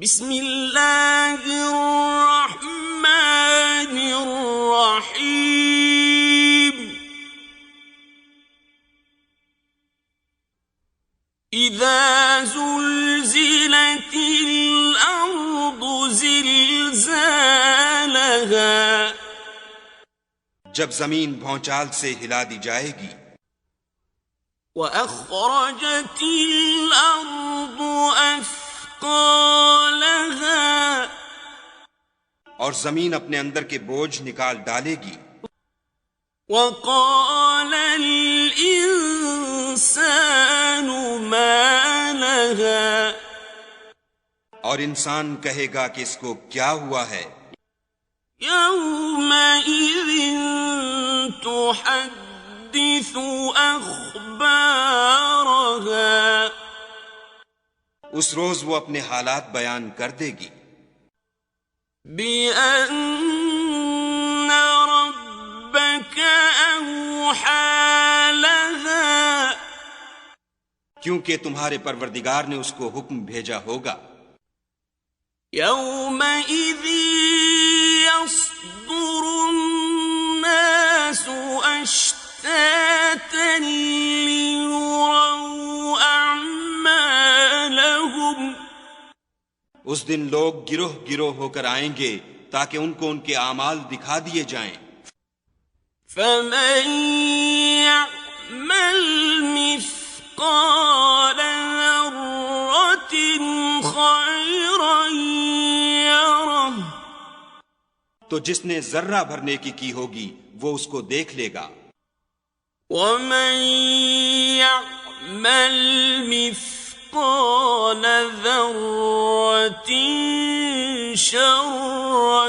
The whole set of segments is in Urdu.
بسم اللہ الرحمن الرحیم اذا زلزلت الارض زلزالها جب زمین بھونچال سے ہلا دی جائے گی. وَأَخْرَجَتِ الْأَرْضُ أَثْقَالَهَا اور زمین اپنے اندر کے بوجھ نکال ڈالے گی. وَقَالَ الْإِنسَانُ مَا لَهَا اور انسان کہے گا کہ اس کو کیا ہوا ہے. يَوْمَئِذٍ تُحَدِّثُ أَخْبَارَهَا اس روز وہ اپنے حالات بیان کر دے گی. بِأَنَّ رَبَّكَ أَوْحَى لَهَا کیونکہ تمہارے پروردگار نے اس کو حکم بھیجا ہوگا. يَوْمَئِذٍ يَصْدُرُ النَّاسُ أَشْتَاتًا لِيُرَوْا أَعْمَالَهُمْ اس دن لوگ گروہ گروہ ہو کر آئیں گے تاکہ ان کو ان کے اعمال دکھا دیے جائیں. فَمَن يَعْمَلْ مِثْقَالَ ذَرَّةٍ خَيْرًا يَرَهُ تو جس نے ذرہ بھر نیکی کی ہوگی وہ اس کو دیکھ لے گا. وَمَن يَعْمَلْ مِثْقَالَ ذَرَّةٍ شَرًّا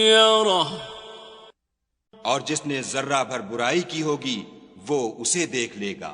يَرَهُ اور جس نے ذرہ بھر برائی کی ہوگی وہ اسے دیکھ لے گا.